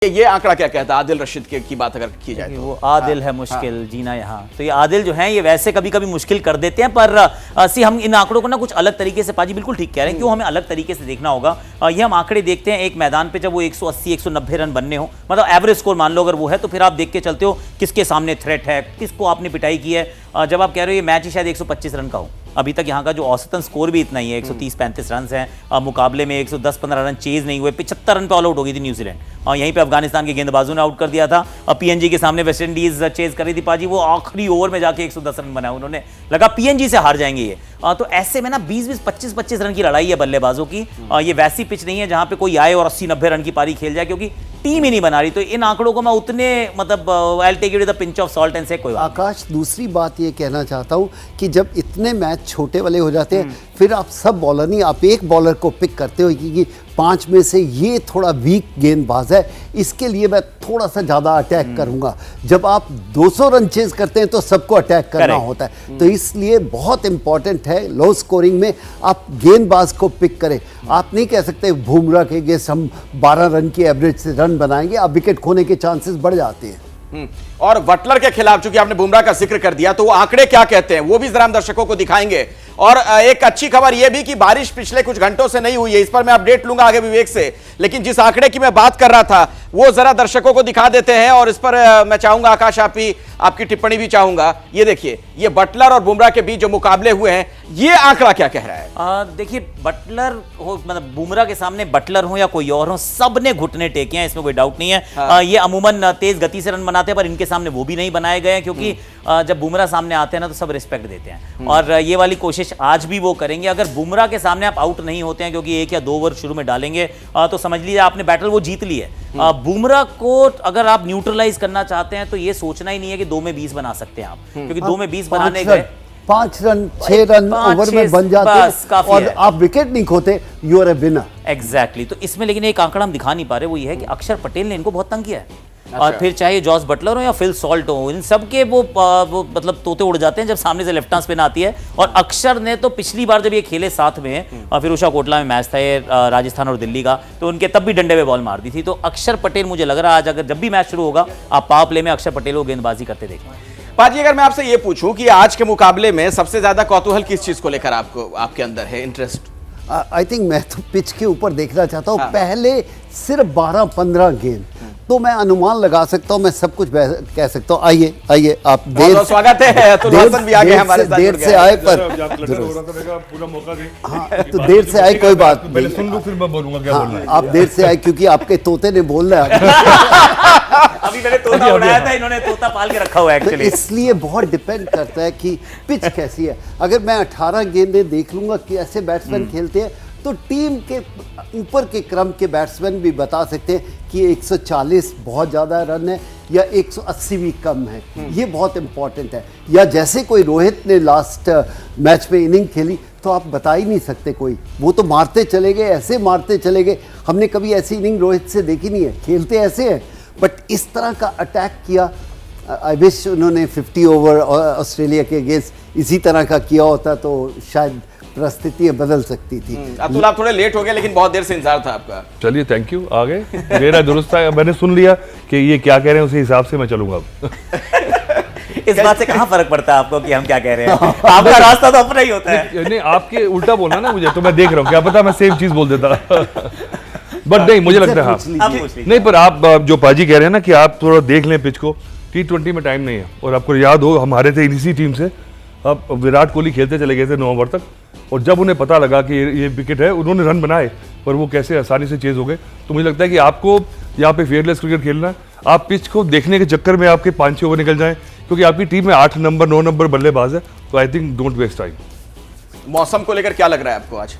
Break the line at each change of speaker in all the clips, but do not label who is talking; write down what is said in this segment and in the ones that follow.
ये आंकड़ा क्या कहता है आदिल रशीद की बात अगर की जाए तो
वो आदिल है मुश्किल जीना यहाँ। तो ये आदिल जो है ये वैसे कभी कभी मुश्किल कर देते हैं, पर हम इन आंकड़ों को ना कुछ अलग तरीके से, पाजी बिल्कुल ठीक कह रहे हैं, क्यों हमें अलग तरीके से देखना होगा। ये हम आंकड़े देखते हैं एक मैदान पे जब वो 180-190 रन बनने हो, मतलब एवरेज स्कोर मान लो अगर वो है, तो फिर आप देख के चलते हो किसके सामने थ्रेट है, किसको आपने पिटाई की है। जब आप कह रहे हो ये मैच ही शायद 125 रन का हो, अभी तक यहाँ का जो औसतन स्कोर भी इतना ही है, 130-35 रन हैं। मुकाबले में 110-15 रन चेज नहीं हुए, 75 रन पे ऑल आउट हो गई थी न्यूजीलैंड। यहीं पे अफगानिस्तान के गेंदबाजों ने आउट कर दिया था। पीएनजी के सामने वेस्ट इंडीज चेज कर रही थी पाजी, वो आखिरी ओवर में जाके 110 रन बनाया उन्होंने, लगा पीएनजी से हार जाएंगे ये। तो ऐसे में ना 20-20, 25-25 रन की लड़ाई है बल्लेबाजों की। ये वैसी पिच नहीं है जहां पे कोई आए और 80-90 रन की पारी खेल जाए, क्योंकि टीम ही नहीं बना रही। तो इन आंकड़ों को मैं उतने मतलब I will take it with a pinch of salt and से कोई बात।
आकाश, दूसरी बात ये कहना चाहता हूँ कि जब इतने मैच छोटे वाले हो जाते हैं, फिर आप सब बॉलर नहीं, आप एक बॉलर को पिक करते हो कि 5 में से ये थोड़ा वीक गेंदबाज है, इसके लिए मैं थोड़ा सा ज़्यादा अटैक करूंगा। जब आप 200 रन चेज करते हैं तो सबको अटैक करना होता है, तो इसलिए बहुत इंपॉर्टेंट है लो स्कोरिंग में आप गेंदबाज को पिक करें। आप नहीं कह सकते बुमराह के अगेंस्ट हम 12 रन की एवरेज से रन बनाएंगे, आप विकेट खोने के चांसेस बढ़ जाते हैं।
और बटलर के खिलाफ चूंकि आपने बुमराह का जिक्र कर दिया, तो वो आंकड़े क्या कहते हैं वो भी जरा हम दर्शकों को दिखाएंगे। और एक अच्छी खबर यह भी कि बारिश पिछले कुछ घंटों से नहीं हुई है, इस पर मैं अपडेट लूंगा आगे विवेक से। लेकिन जिस आंकड़े की मैं बात कर रहा था वो जरा दर्शकों को दिखा देते हैं, और इस पर मैं चाहूंगा आकाश आपकी टिप्पणी भी चाहूंगा। ये देखिए, ये बटलर और बुमराह के बीच जो मुकाबले हुए हैं, ये आंकड़ा क्या कह रहा है?
देखिए, बटलर हो मतलब बुमराह के सामने बटलर हो या कोई और हो, सब ने घुटने टेके हैं, इसमें कोई डाउट नहीं है। ये अमूमन तेज गति से रन बनाते हैं, पर इनके सामने वो भी नहीं बनाए गए हैं, क्योंकि जब बुमराह सामने आते हैं ना तो सब रिस्पेक्ट देते हैं, और ये वाली कोशिश आज भी वो करेंगे। अगर बुमराह के सामने आप आउट नहीं होते हैं, क्योंकि 1 या 2 ओवर शुरू में डालेंगे, तो समझ लीजिए आपने बैटल वो जीत ली है। बुमराह को अगर आप न्यूट्रलाइज करना चाहते हैं तो ये सोचना ही नहीं है कि 2 में 20 बना सकते हैं आप, क्योंकि 2 में 20 बनाने गए
5 रन 6 रन ओवर में बन जाते हैं और आप विकेट नहीं खोते, you are a winner.
Exactly. तो इसमें लेकिन एक आंकड़ा हम दिखा नहीं पा रहे, वो ये है कि अक्षर पटेल ने इनको बहुत तंग किया है। और फिर चाहे जॉस बटलर हो या फिल सॉल्ट हो, इन सब के वो मतलब तोते उड़ जाते हैं जब सामने से लेफ्ट हैंड स्पिन आती है। और अक्षर ने तो पिछली बार जब ये खेले साथ में, फिर उषा कोटला में मैच था ये राजस्थान और दिल्ली का, तो उनके तब भी डंडे पे बॉल मार दी थी। तो अक्षर पटेल, मुझे लग रहा है आज अगर जब भी मैच शुरू होगा आप पावर प्ले में अक्षर पटेल को गेंदबाजी करते देखेंगे।
पाजी, अगर मैं आपसे ये पूछूं कि आज के मुकाबले में सबसे ज्यादा कौतूहल किस चीज को लेकर आपके अंदर है, इंटरेस्ट?
आई थिंक मैं तो पिच के ऊपर देखना चाहता हूँ। पहले सिर्फ 12-15 गेंद तो मैं अनुमान लगा सकता हूँ, मैं सब कुछ कह सकता हूँ। आइए आप देर,
स्वागत है, तो भी आ गए हमारे साथ,
देर से आए, पर
पूरा मौका दें।
हाँ, तो देर से आए कोई बात
पहले सुन लो फिर मैं बोलूंगा क्या बोलना है।
आप देर से आए क्योंकि आपके तोते ने बोलना है।
अभी मैंने तोता उड़ाया था, इन्होंने तोता पाल के रखा हुआ है एक्चुअली।
इसलिए बहुत डिपेंड करता है कि पिच कैसी है। अगर मैं 18 गेंदें देख लूंगा कि ऐसे बैट्समैन खेलते हैं, तो टीम के ऊपर के क्रम के बैट्समैन भी बता सकते हैं कि 140 बहुत ज़्यादा रन है या 180 भी कम है। ये बहुत इंपॉर्टेंट है। या जैसे कोई रोहित ने लास्ट मैच में इनिंग खेली, तो आप बता ही नहीं सकते कोई, वो तो मारते चले गए, ऐसे मारते चले गए। हमने कभी ऐसी इनिंग रोहित से देखी नहीं है, खेलते ऐसे हैं, बट इस तरह का अटैक किया। आई विश उन्होंने 50 ओवर ऑस्ट्रेलिया के अगेंस्ट इसी तरह का किया होता तो शायद परिस्थितियां बदल सकती थी।
अतुल, आप थोड़े लेट हो गए, लेकिन बहुत देर से इंतजार था आपका।
चलिए, थैंक यू, आ गए। मेरा दुरुस्त था, मैंने सुन लिया कि ये क्या कह रहे हैं, उसी हिसाब से मैं चलूंगा अब।
इस बात से कहां फर्क पड़ता है आपको कि हम क्या कह रहे हैं? आपका रास्ता तो अपना ही होता है।
नहीं, आपके उल्टा बोलना ना मुझे, तो मैं देख रहा हूँ, क्या पता मैं सेम चीज बोल देता। बट नहीं, मुझे लगता है हाँ नहीं, पर आप जो पाजी कह रहे हैं ना कि आप थोड़ा देख लें पिच को, T20 में टाइम नहीं है। और आपको याद हो, हमारे थे इसी टीम से, अब विराट कोहली खेलते चले गए थे 9 ओवर तक, और जब उन्हें पता लगा कि ये विकेट है, उन्होंने रन बनाए, पर वो कैसे आसानी से चेज हो गए। तो मुझे लगता है कि आपको यहाँ पे फेयरलेस क्रिकेट खेलना है। आप पिच को देखने के चक्कर में आपके 5-6 ओवर निकल जाएं, क्योंकि आपकी टीम में 8 नंबर 9 नंबर बल्लेबाज है। तो I think don't waste time.
मौसम को लेकर क्या लग रहा है आपको आज?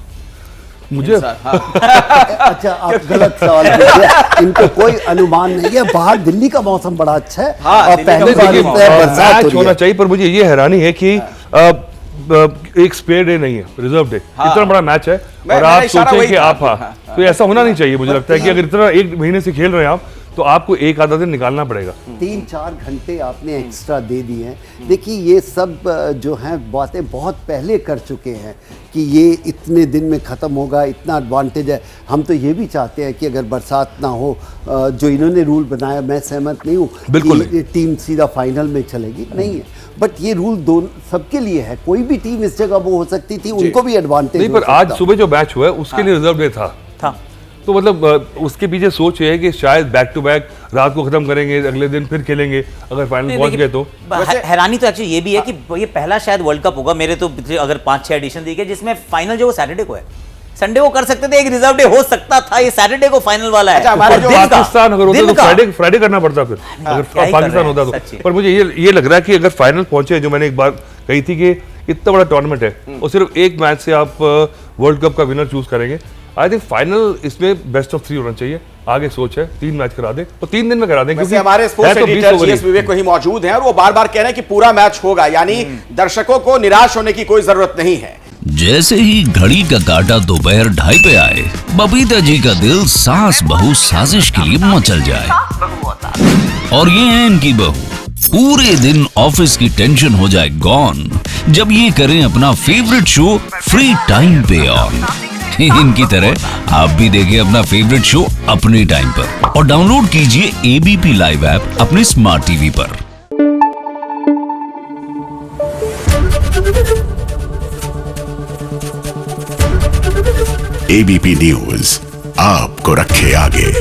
मुझे
अच्छा, आप गलत सवाल पूछे। इनको कोई अनुमान नहीं है। बाहर दिल्ली का मौसम बड़ा अच्छा है, और पहले
बरसात होना चाहिए, पर मुझे ये हैरानी है कि एक स्पेयर डे नहीं है, रिजर्व डे। इतना बड़ा मैच है और आप सोचें कि आप तो ऐसा होना नहीं चाहिए। मुझे लगता है कि अगर इतना 1 महीने से खेल रहे हैं आप, तो आपको एक आधा दिन निकालना पड़ेगा।
3-4 घंटे आपने एक्स्ट्रा दे दिए हैं। देखिए ये सब जो हैं बातें बहुत पहले कर चुके हैं कि ये इतने दिन में ख़त्म होगा, इतना एडवांटेज है। हम तो ये भी चाहते हैं कि अगर बरसात ना हो, जो इन्होंने रूल बनाया मैं सहमत नहीं हूँ
बिल्कुल
कि टीम सीधा फाइनल में चलेगी, नहीं है। बट ये रूल दोनों सबके लिए है, कोई भी टीम इस जगह वो हो सकती थी, उनको भी एडवांटेज
नहीं, पर आज सुबह जो मैच हुआ है उसके लिए रिजर्व डे था। तो मतलब उसके पीछे सोच ये है कि शायद बैक टू बैक रात को खत्म करेंगे, अगले दिन फिर खेलेंगे, अगर फाइनल पहुंच गए तो।
हैरानी तो एक्चुअली ये भी है कि ये पहला शायद वर्ल्ड कप होगा, मेरे तो अगर 5-6 एडिशन देखे जिसमें फाइनल जो वो सैटरडे को है। संडे को कर सकते थे, एक रिजर्व डे हो सकता था, ये सैटरडे को फाइनल वाला है।
अच्छा, हमारे जो
पाकिस्तान अगर होता तो फ्राइडे करना पड़ता फिर, अगर पाकिस्तान होता तो। पर मुझे ये लग रहा है कि अगर फाइनल पहुंचे, जो मैंने एक बार कही थी कि इतना बड़ा टूर्नामेंट है और सिर्फ एक मैच से आप वर्ल्ड कप का विनर चूज करेंगे, आई थिंक फाइनल इसमें बेस्ट ऑफ 3 होना चाहिए। आगे सोच है 3 मैच करा दें तो 3 दिन में करा दें, क्योंकि
हमारे स्पोर्ट्स एडिटर जीएस विवेक को ही मौजूद हैं और वो बार बार कह रहे हैं कि पूरा मैच होगा, यानी दर्शकों को निराश होने की कोई जरूरत नहीं है।
जैसे ही घड़ी का काटा दोपहर 2:30 पे आए, बबीता जी का दिल सास बहू साजिश के लिए मचल जाए। और ये है इनकी बहू, पूरे दिन ऑफिस की टेंशन हो जाए गॉन जब ये करें अपना फेवरेट शो फ्री टाइम पे ऑन। इनकी तरह आप भी देखिए अपना फेवरेट शो अपने टाइम पर और डाउनलोड कीजिए एबीपी लाइव ऐप अपने स्मार्ट टीवी पर।
एबीपी न्यूज आपको रखे आगे।